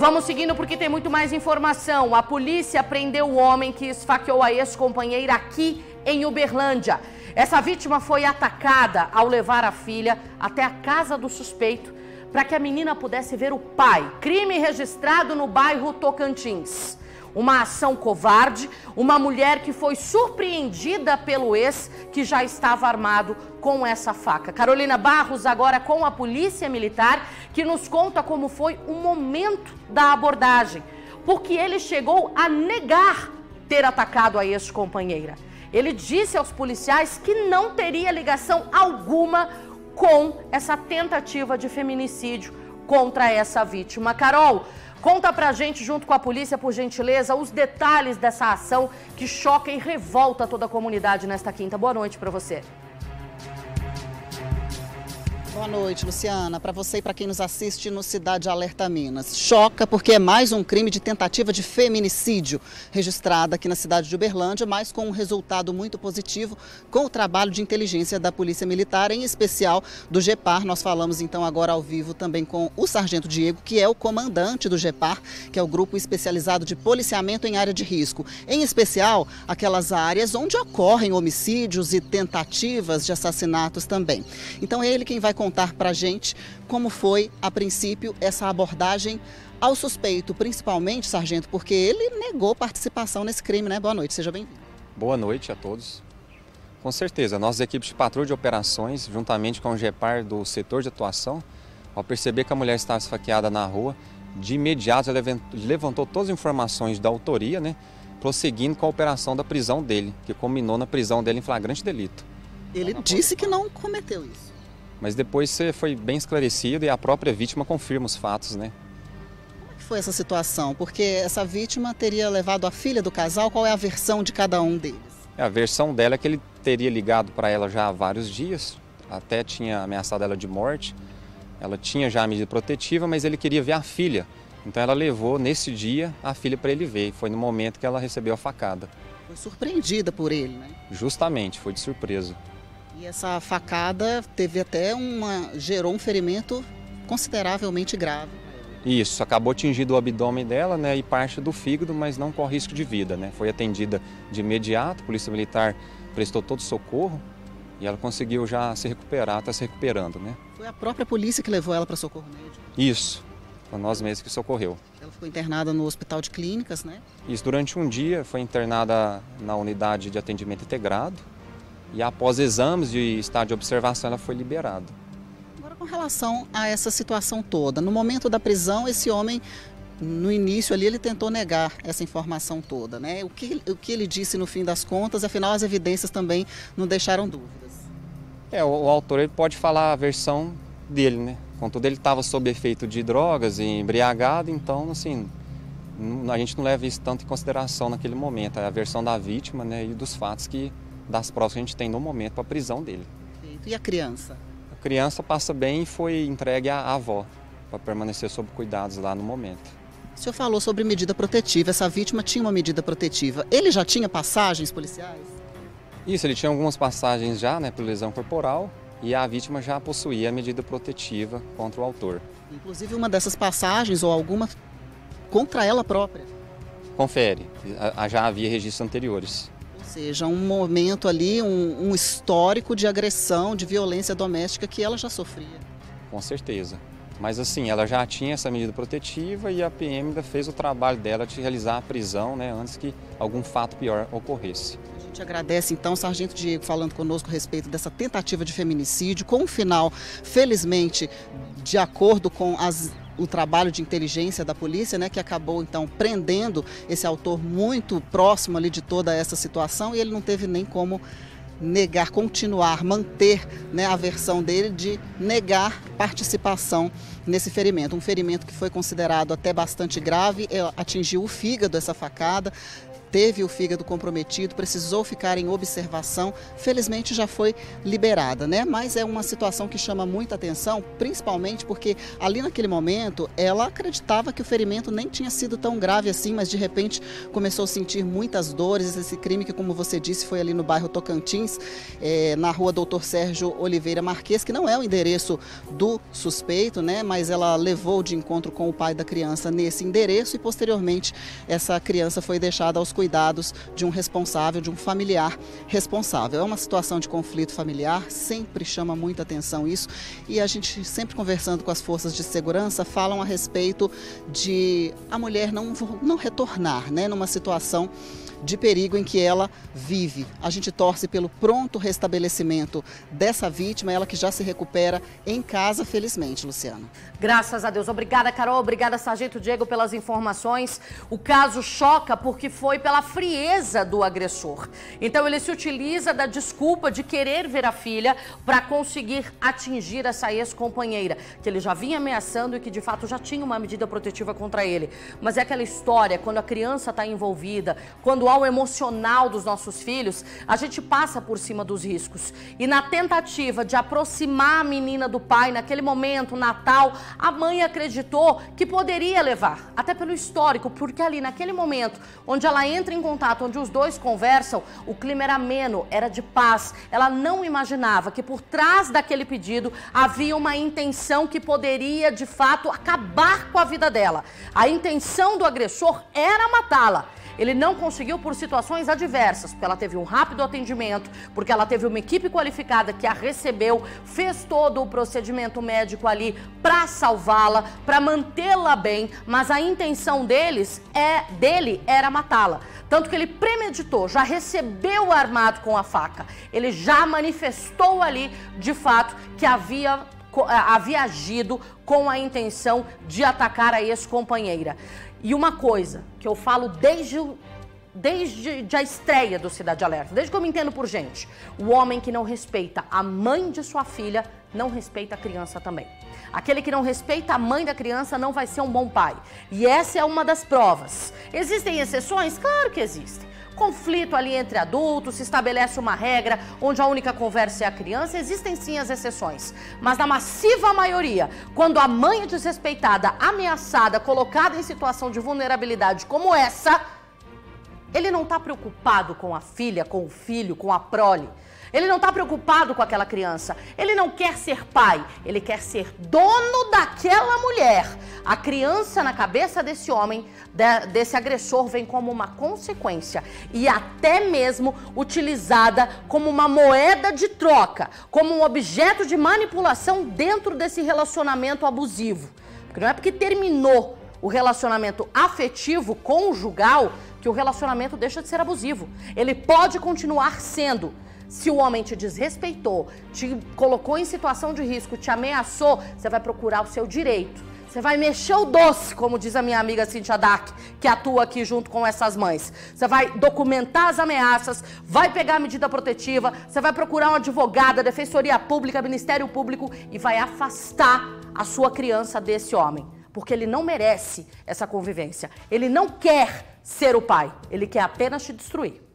Vamos seguindo porque tem muito mais informação. A polícia prendeu o homem que esfaqueou a ex-companheira aqui em Uberlândia. Essa vítima foi atacada ao levar a filha até a casa do suspeito para que a menina pudesse ver o pai. Crime registrado no bairro Tocantins. Uma ação covarde, uma mulher que foi surpreendida pelo ex que já estava armado com essa faca. Carolina Barros agora com a Polícia Militar, que nos conta como foi o momento da abordagem, porque ele chegou a negar ter atacado a ex-companheira. Ele disse aos policiais que não teria ligação alguma com essa tentativa de feminicídio contra essa vítima. Carol, conta pra gente, junto com a polícia, por gentileza, os detalhes dessa ação que choca e revolta toda a comunidade nesta quinta. Boa noite pra você. Boa noite, Luciana. Para você e para quem nos assiste no Cidade Alerta Minas. Choca porque é mais um crime de tentativa de feminicídio registrado aqui na cidade de Uberlândia, mas com um resultado muito positivo com o trabalho de inteligência da Polícia Militar, em especial do GEPAR. Nós falamos então agora ao vivo também com o Sargento Diego, que é o comandante do GEPAR, que é o grupo especializado de policiamento em área de risco. Em especial, aquelas áreas onde ocorrem homicídios e tentativas de assassinatos também. Então é ele quem vai contar para a gente como foi, a princípio, essa abordagem ao suspeito, principalmente, sargento, porque ele negou participação nesse crime, né? Boa noite, seja bem-vindo. Boa noite a todos. Com certeza, nossas equipes de patrulha de operações, juntamente com o GEPAR do setor de atuação, ao perceber que a mulher estava esfaqueada na rua, de imediato levantou todas as informações da autoria, né? Prosseguindo com a operação da prisão dele, que culminou na prisão dele em flagrante delito. Ele disse que não cometeu isso. Mas depois foi bem esclarecido e a própria vítima confirma os fatos, né? Como foi essa situação? Porque essa vítima teria levado a filha do casal, qual é a versão de cada um deles? A versão dela é que ele teria ligado para ela já há vários dias, até tinha ameaçado ela de morte, ela tinha já a medida protetiva, mas ele queria ver a filha. Então ela levou nesse dia a filha para ele ver, foi no momento que ela recebeu a facada. Foi surpreendida por ele, né? Justamente, foi de surpresa. E essa facada gerou um ferimento consideravelmente grave. Isso, acabou atingindo o abdômen dela, né, e parte do fígado, mas não com risco de vida, né? Foi atendida de imediato, a Polícia Militar prestou todo o socorro e ela conseguiu já se recuperar, está se recuperando, né? Foi a própria polícia que levou ela para socorro médico? Isso, foi nós mesmos que socorreu. Ela ficou internada no Hospital de Clínicas, né? Isso, durante um dia foi internada na unidade de atendimento integrado. E após exames de estado de observação, ela foi liberada. Agora, com relação a essa situação toda, no momento da prisão, esse homem, no início ali, ele tentou negar essa informação toda, né? O que ele disse no fim das contas, afinal as evidências também não deixaram dúvidas. O autor ele pode falar a versão dele, né? Contudo, ele estava sob efeito de drogas e embriagado, então, assim, a gente não leva isso tanto em consideração naquele momento. É a versão da vítima, né, e dos fatos das provas que a gente tem no momento para a prisão dele. E a criança? A criança passa bem e foi entregue à avó, para permanecer sob cuidados lá no momento. O senhor falou sobre medida protetiva, essa vítima tinha uma medida protetiva. Ele já tinha passagens policiais? Isso, ele tinha algumas passagens já, né, por lesão corporal, e a vítima já possuía a medida protetiva contra o autor. Inclusive uma dessas passagens ou alguma contra ela própria? Confere, já havia registros anteriores. Ou seja, um momento ali, um histórico de agressão, de violência doméstica que ela já sofria. Com certeza. Mas assim, ela já tinha essa medida protetiva e a PM ainda fez o trabalho dela de realizar a prisão, né, antes que algum fato pior ocorresse. A gente agradece então o Sargento Diego falando conosco a respeito dessa tentativa de feminicídio, com um final, felizmente, de acordo com o trabalho de inteligência da polícia, né, que acabou então prendendo esse autor muito próximo ali de toda essa situação, e ele não teve nem como negar, continuar, manter, né, a versão dele de negar participação nesse ferimento. Um ferimento que foi considerado até bastante grave, atingiu o fígado essa facada, teve o fígado comprometido, precisou ficar em observação, felizmente já foi liberada, né? Mas é uma situação que chama muita atenção, principalmente porque ali naquele momento ela acreditava que o ferimento nem tinha sido tão grave assim, mas de repente começou a sentir muitas dores. Esse crime que, como você disse, foi ali no bairro Tocantins, na rua Doutor Sérgio Oliveira Marques, que não é o endereço do suspeito, né? Mas ela levou de encontro com o pai da criança nesse endereço e posteriormente essa criança foi deixada aos cuidados de um responsável, de um familiar responsável. É uma situação de conflito familiar, sempre chama muita atenção isso, e a gente sempre conversando com as forças de segurança falam a respeito de a mulher não retornar, né, numa situação de perigo em que ela vive. A gente torce pelo pronto restabelecimento dessa vítima, ela que já se recupera em casa, felizmente, Luciana. Graças a Deus. Obrigada, Carol. Obrigada, Sargento Diego, pelas informações. O caso choca porque foi pela frieza do agressor. Então, ele se utiliza da desculpa de querer ver a filha para conseguir atingir essa ex-companheira, que ele já vinha ameaçando e que, de fato, já tinha uma medida protetiva contra ele. Mas é aquela história, quando a criança está envolvida, quando há o emocional dos nossos filhos, a gente passa por cima dos riscos. E na tentativa de aproximar a menina do pai, naquele momento, Natal, a mãe acreditou que poderia levar, até pelo histórico, porque ali naquele momento, onde ela entra em contato, onde os dois conversam, o clima era ameno, era de paz. Ela não imaginava que por trás daquele pedido havia uma intenção que poderia, de fato, acabar com a vida dela. A intenção do agressor era matá-la. Ele não conseguiu por situações adversas, porque ela teve um rápido atendimento, porque ela teve uma equipe qualificada que a recebeu, fez todo o procedimento médico ali para salvá-la, para mantê-la bem, mas a intenção dele era matá-la. Tanto que ele premeditou, já recebeu o armado com a faca, ele já manifestou ali, de fato, que havia agido com a intenção de atacar a ex-companheira. E uma coisa que eu falo desde a estreia do Cidade Alerta, desde que eu me entendo por gente, o homem que não respeita a mãe de sua filha, não respeita a criança também. Aquele que não respeita a mãe da criança não vai ser um bom pai. E essa é uma das provas. Existem exceções? Claro que existem. Conflito ali entre adultos, se estabelece uma regra onde a única conversa é a criança, existem sim as exceções. Mas na massiva maioria, quando a mãe é desrespeitada, ameaçada, colocada em situação de vulnerabilidade como essa, ele não está preocupado com a filha, com o filho, com a prole. Ele não está preocupado com aquela criança. Ele não quer ser pai, ele quer ser dono daquela mulher. A criança na cabeça desse homem, desse agressor, vem como uma consequência e até mesmo utilizada como uma moeda de troca, como um objeto de manipulação dentro desse relacionamento abusivo. Porque não é porque terminou o relacionamento afetivo, conjugal, que o relacionamento deixa de ser abusivo. Ele pode continuar sendo. Se o homem te desrespeitou, te colocou em situação de risco, te ameaçou, você vai procurar o seu direito. Você vai mexer o doce, como diz a minha amiga Cíntia Dac, que atua aqui junto com essas mães. Você vai documentar as ameaças, vai pegar a medida protetiva, você vai procurar um advogado, Defensoria Pública, Ministério Público e vai afastar a sua criança desse homem. Porque ele não merece essa convivência. Ele não quer ser o pai, ele quer apenas te destruir.